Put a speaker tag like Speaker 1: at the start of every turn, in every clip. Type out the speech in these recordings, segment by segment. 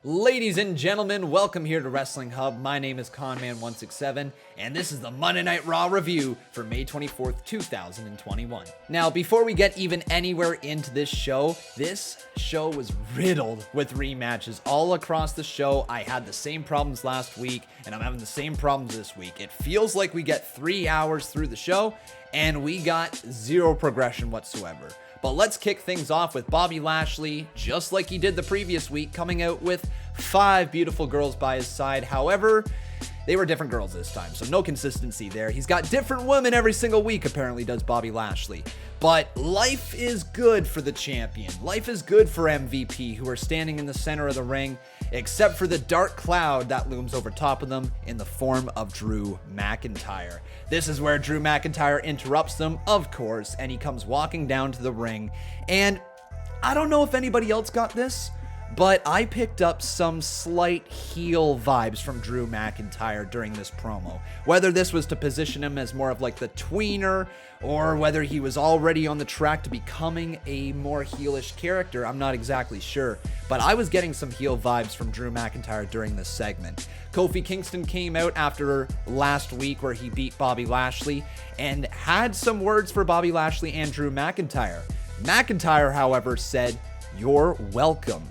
Speaker 1: Ladies and gentlemen, welcome here to Wrestling Hub. My name is Conman167, and this is the Monday Night Raw review for May 24th, 2021. Now, before we get even anywhere into this show was riddled with rematches all across the show. I had the same problems last week, and I'm having the same problems this week. It feels like we get 3 hours through the show, and we got zero progression whatsoever. But let's kick things off with Bobby Lashley, just like he did the previous week, coming out with 5 beautiful girls by his side. However, they were different girls this time, so no consistency there. He's got different women every single week, apparently does Bobby Lashley. But life is good for the champion. Life is good for MVP, who are standing in the center of the ring, except for the dark cloud that looms over top of them in the form of Drew McIntyre. This is where Drew McIntyre interrupts them, of course, and he comes walking down to the ring. And I don't know if anybody else got this, but I picked up some slight heel vibes from Drew McIntyre during this promo. Whether this was to position him as more of like the tweener, or whether he was already on the track to becoming a more heelish character, I'm not exactly sure. But I was getting some heel vibes from Drew McIntyre during this segment. Kofi Kingston came out after last week where he beat Bobby Lashley and had some words for Bobby Lashley and Drew McIntyre. McIntyre, however, said, "You're welcome,"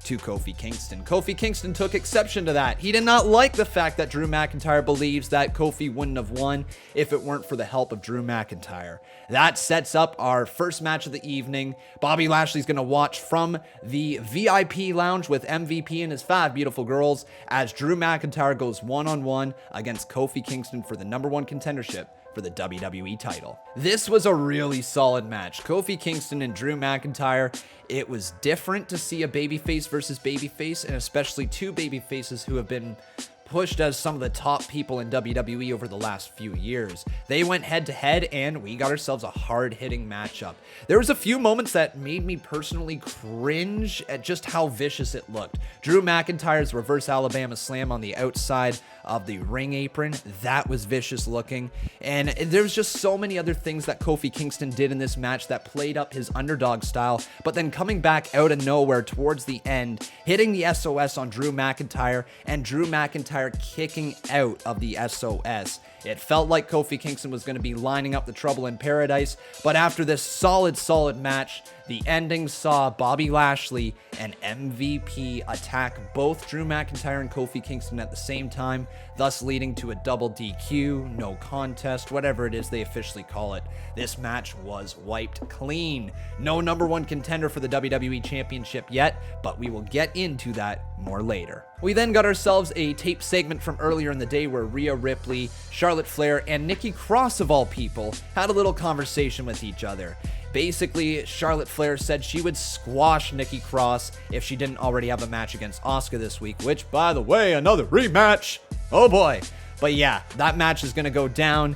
Speaker 1: to Kofi Kingston. Kofi Kingston took exception to that. He did not like the fact that Drew McIntyre believes that Kofi wouldn't have won if it weren't for the help of Drew McIntyre. That sets up our first match of the evening. Bobby Lashley's going to watch from the VIP lounge with MVP and his 5 beautiful girls as Drew McIntyre goes one-on-one against Kofi Kingston for the #1 contendership for the WWE title. This was a really solid match. Kofi Kingston and Drew McIntyre. It was different to see a babyface versus babyface, and especially 2 babyfaces who have been pushed as some of the top people in WWE over the last few years. They went head to head and we got ourselves a hard-hitting matchup. There was a few moments that made me personally cringe at just how vicious it looked. Drew McIntyre's reverse Alabama slam on the outside of the ring apron, that was vicious looking. And there's just so many other things that Kofi Kingston did in this match that played up his underdog style, but then coming back out of nowhere towards the end, hitting the SOS on Drew McIntyre, and Drew McIntyre kicking out of the SOS. It felt like Kofi Kingston was going to be lining up the trouble in paradise, but after this solid match, the ending saw Bobby Lashley and MVP attack both Drew McIntyre and Kofi Kingston at the same time, thus leading to a double DQ, no contest, whatever it is they officially call it. This match was wiped clean. No #1 contender for the WWE Championship yet, but we will get into that more later. We then got ourselves a tape segment from earlier in the day where Rhea Ripley, Charlotte Flair, and Nikki Cross, of all people, had a little conversation with each other. Basically, Charlotte Flair said she would squash Nikki Cross if she didn't already have a match against Asuka this week, which, by the way, another rematch. Oh boy. But yeah, that match is going to go down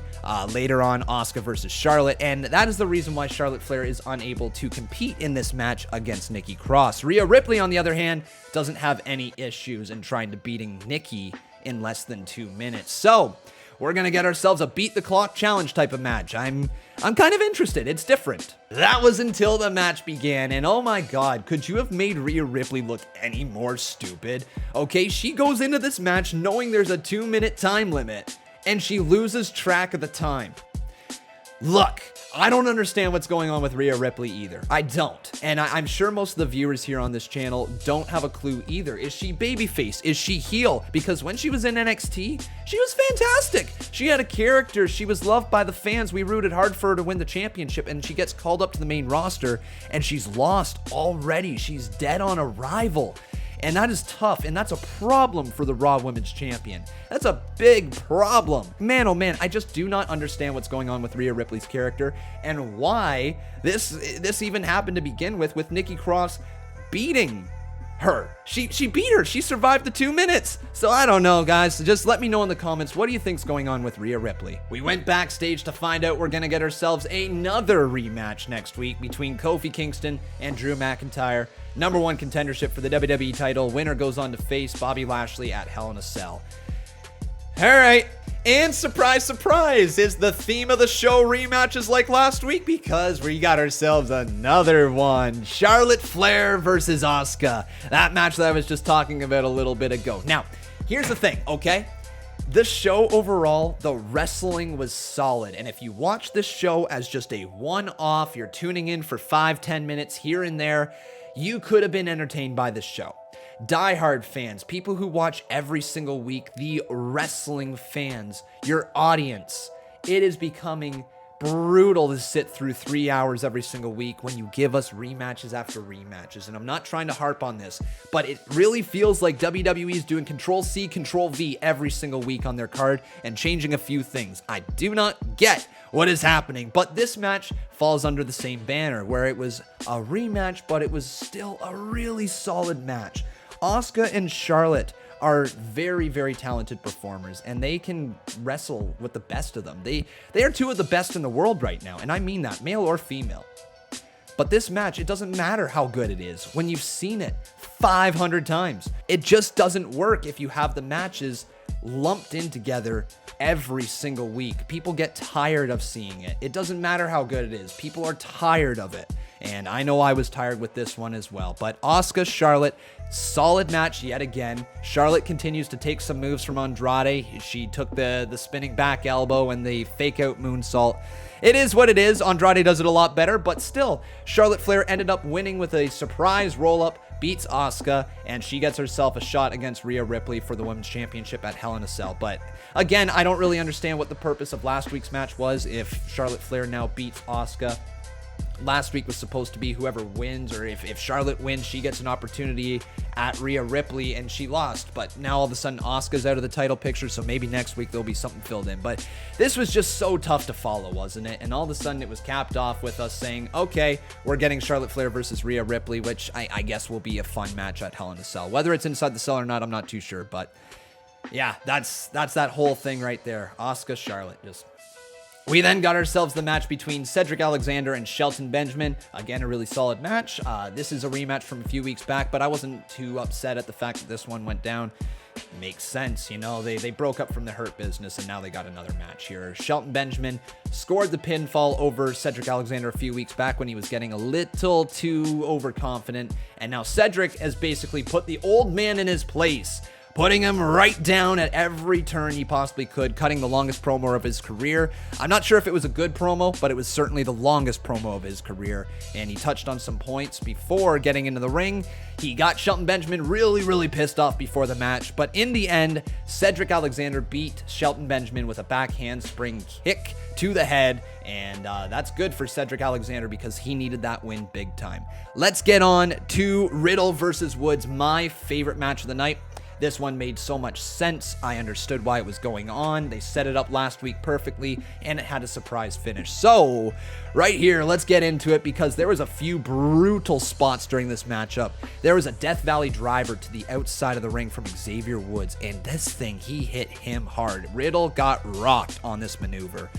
Speaker 1: later on, Asuka versus Charlotte, and that is the reason why Charlotte Flair is unable to compete in this match against Nikki Cross. Rhea Ripley, on the other hand, doesn't have any issues in trying to beating Nikki in less than 2 minutes. So, we're going to get ourselves a beat the clock challenge type of match. I'm kind of interested. It's different. That was until the match began, and oh my god, could you have made Rhea Ripley look any more stupid? Okay, she goes into this match knowing there's a 2-minute time limit, and she loses track of the time. Look, I don't understand what's going on with Rhea Ripley either. I don't. And I'm sure most of the viewers here on this channel don't have a clue either. Is she babyface? Is she heel? Because when she was in NXT, she was fantastic. She had a character. She was loved by the fans. We rooted hard for her to win the championship, and she gets called up to the main roster, and she's lost already. She's dead on arrival. And that is tough, and that's a problem for the Raw Women's Champion. That's a big problem. Man, oh man, I just do not understand what's going on with Rhea Ripley's character and why this even happened to begin with Nikki Cross beating her. She beat her. She survived the 2 minutes. So I don't know, guys. Just let me know in the comments, what do you think's going on with Rhea Ripley? We went backstage to find out we're going to get ourselves another rematch next week between Kofi Kingston and Drew McIntyre. #1 contendership for the WWE title. Winner goes on to face Bobby Lashley at Hell in a Cell. All right. And surprise, surprise, is the theme of the show rematches like last week? Because we got ourselves another one. Charlotte Flair versus Asuka. That match that I was just talking about a little bit ago. Now, here's the thing, okay? The show overall, the wrestling was solid. And if you watch this show as just a one-off, you're tuning in for 5-10 minutes here and there, you could have been entertained by this show. Diehard fans, people who watch every single week, the wrestling fans, your audience, it is becoming brutal to sit through 3 hours every single week when you give us rematches after rematches. And I'm not trying to harp on this, but it really feels like WWE is doing Control-C, Control-V every single week on their card and changing a few things. I do not get what is happening, but this match falls under the same banner where it was a rematch, but it was still a really solid match. Asuka and Charlotte are very, very talented performers, and they can wrestle with the best of them. They are two of the best in the world right now, and I mean that, male or female. But this match, it doesn't matter how good it is when you've seen it 500 times. It just doesn't work if you have the matches lumped in together every single week. People get tired of seeing it. It doesn't matter how good it is. People are tired of it. And I know I was tired with this one as well. But Asuka, Charlotte, solid match yet again. Charlotte continues to take some moves from Andrade. She took the spinning back elbow and the fake out moonsault. It is what it is. Andrade does it a lot better, but still, Charlotte Flair ended up winning with a surprise roll-up, beats Asuka, and she gets herself a shot against Rhea Ripley for the Women's Championship at Hell in a Cell. But again, I don't really understand what the purpose of last week's match was if Charlotte Flair now beats Asuka. Last week was supposed to be whoever wins, or if Charlotte wins, she gets an opportunity at Rhea Ripley, and she lost. But now all of a sudden, Asuka's out of the title picture, so maybe next week there'll be something filled in. But this was just so tough to follow, wasn't it? And all of a sudden, it was capped off with us saying, okay, we're getting Charlotte Flair versus Rhea Ripley, which I guess will be a fun match at Hell in a Cell. Whether it's inside the cell or not, I'm not too sure. But yeah, that's that whole thing right there. Asuka, Charlotte, just... We then got ourselves the match between Cedric Alexander and Shelton Benjamin. Again, a really solid match. This is a rematch from a few weeks back, but I wasn't too upset at the fact that this one went down. Makes sense, you know, they broke up from the Hurt Business and now they got another match here. Shelton Benjamin scored the pinfall over Cedric Alexander a few weeks back when he was getting a little too overconfident, and now Cedric has basically put the old man in his place, putting him right down at every turn he possibly could, cutting the longest promo of his career. I'm not sure if it was a good promo, but it was certainly the longest promo of his career, and he touched on some points before getting into the ring. He got Shelton Benjamin really, really pissed off before the match, but in the end, Cedric Alexander beat Shelton Benjamin with a back handspring kick to the head, and that's good for Cedric Alexander because he needed that win big time. Let's get on to Riddle versus Woods, my favorite match of the night. This one made so much sense. I understood why it was going on. They set it up last week perfectly, and it had a surprise finish. So, right here, let's get into it because there was a few brutal spots during this matchup. There was a Death Valley driver to the outside of the ring from Xavier Woods, and this thing, he hit him hard. Riddle got rocked on this maneuver.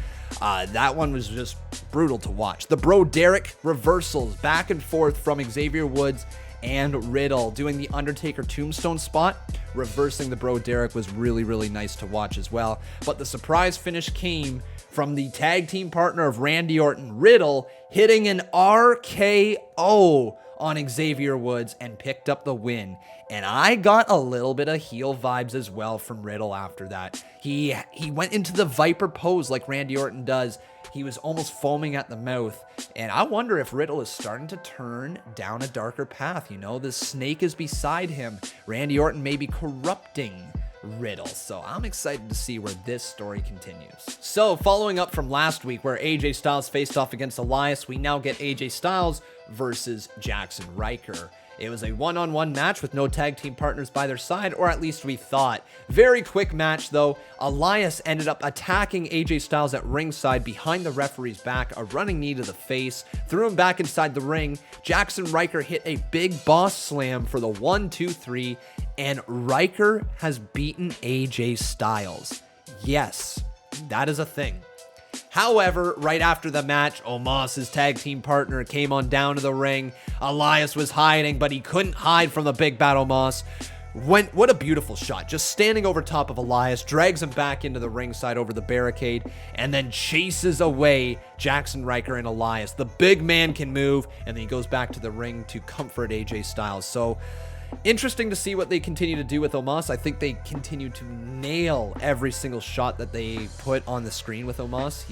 Speaker 1: That one was just brutal to watch. The Bro Derek reversals back and forth from Xavier Woods and Riddle doing the Undertaker tombstone spot. Reversing the Bro Derek was really, really nice to watch as well. But the surprise finish came from the tag team partner of Randy Orton, Riddle, hitting an RKO on Xavier Woods and picked up the win. And I got a little bit of heel vibes as well from Riddle after that. He went into the Viper pose like Randy Orton does. He was almost foaming at the mouth. And I wonder if Riddle is starting to turn down a darker path. You know, the snake is beside him. Randy Orton may be corrupting Riddle. So I'm excited to see where this story continues. So following up from last week where AJ Styles faced off against Elias, we now get AJ Styles versus Jackson Ryker. It was a one-on-one match with no tag team partners by their side, or at least we thought. Very quick match though. Elias ended up attacking AJ Styles at ringside behind the referee's back, a running knee to the face, threw him back inside the ring. Jackson Ryker hit a big boss slam for the 1-2-3, and Ryker has beaten AJ Styles. Yes, that is a thing. However, right after the match, Omos's tag team partner came on down to the ring. Elias was hiding, but he couldn't hide from the big bad Omos. What a beautiful shot. Just standing over top of Elias, drags him back into the ringside over the barricade, and then chases away Jackson Ryker and Elias. The big man can move, and then he goes back to the ring to comfort AJ Styles. So interesting to see what they continue to do with Omos. I think they continue to nail every single shot that they put on the screen with Omos.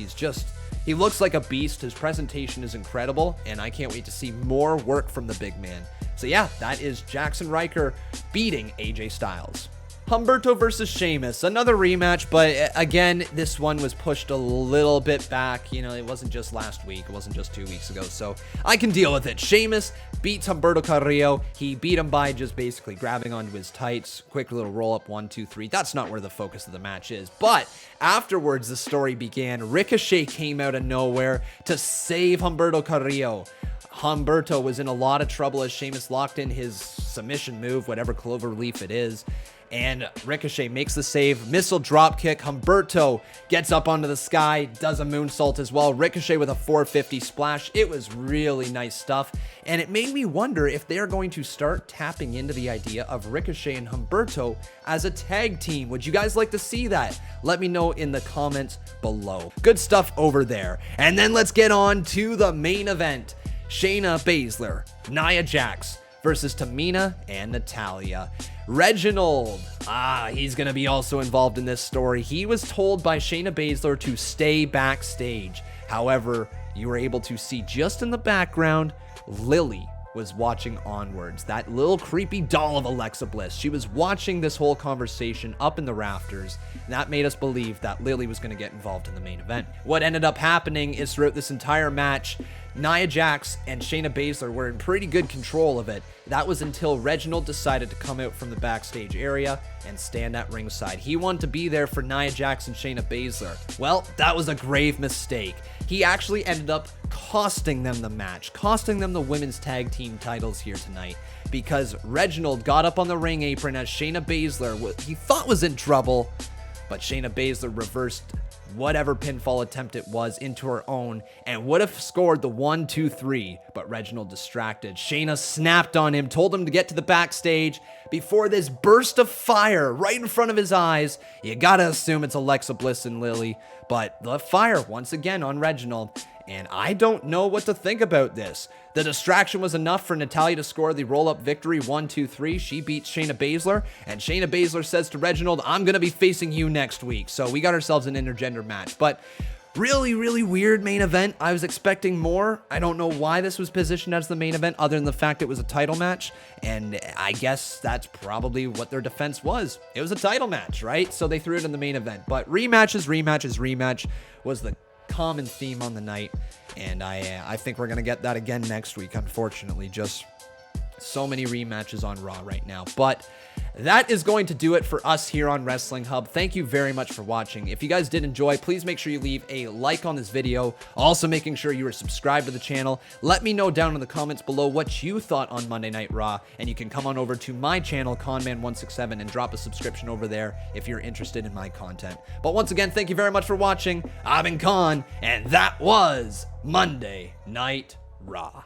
Speaker 1: He looks like a beast. His presentation is incredible, and I can't wait to see more work from the big man. So yeah, that is Jackson Ryker beating AJ Styles. Humberto versus Sheamus, another rematch, but again, this one was pushed a little bit back. You know, it wasn't just last week, it wasn't just 2 weeks ago, so I can deal with it. Sheamus beats Humberto Carrillo. He beat him by just basically grabbing onto his tights. Quick little roll up, 1, 2, 3. That's not where the focus of the match is. But afterwards, the story began. Ricochet came out of nowhere to save Humberto Carrillo. Humberto was in a lot of trouble as Sheamus locked in his submission move, whatever clover leaf it is. And Ricochet makes the save, missile drop kick. Humberto gets up onto the sky, does a moonsault as well. Ricochet with a 450 splash. It was really nice stuff. And it made me wonder if they're going to start tapping into the idea of Ricochet and Humberto as a tag team. Would you guys like to see that? Let me know in the comments below. Good stuff over there. And then let's get on to the main event. Shayna Baszler, Nia Jax versus Tamina and Natalya. Reginald, he's going to be also involved in this story. He was told by Shayna Baszler to stay backstage. However, you were able to see just in the background, Lily was watching onwards. That little creepy doll of Alexa Bliss. She was watching this whole conversation up in the rafters. And that made us believe that Lily was going to get involved in the main event. What ended up happening is throughout this entire match, Nia Jax and Shayna Baszler were in pretty good control of it. That was until Reginald decided to come out from the backstage area and stand at ringside. He wanted to be there for Nia Jax and Shayna Baszler. Well, that was a grave mistake. He actually ended up costing them the match, costing them the women's tag team titles here tonight, because Reginald got up on the ring apron as Shayna Baszler, he thought was in trouble, but Shayna Baszler reversed whatever pinfall attempt it was into her own and would have scored the 1, 2, 3, but Reginald distracted. Shayna snapped on him, told him to get to the backstage before this burst of fire right in front of his eyes. You gotta assume it's Alexa Bliss and Lily, but the fire once again on Reginald, and I don't know what to think about this. The distraction was enough for Natalya to score the roll-up victory, 1, 2, 3. She beats Shayna Baszler, and Shayna Baszler says to Reginald, I'm going to be facing you next week. So we got ourselves an intergender match, but really, really weird main event. I was expecting more. I don't know why this was positioned as the main event other than the fact it was a title match, and I guess that's probably what their defense was. It was a title match, right? So they threw it in the main event, but rematch was the common theme on the night, and I think we're gonna get that again next week. Unfortunately, just so many rematches on Raw right now. But that is going to do it for us here on Wrestling Hub. Thank you very much for watching. If you guys did enjoy, please make sure you leave a like on this video. Also making sure you are subscribed to the channel. Let me know down in the comments below what you thought on Monday Night Raw, and you can come on over to my channel, Conman167, and drop a subscription over there if you're interested in my content. But once again, thank you very much for watching. I've been Con, and that was Monday Night Raw.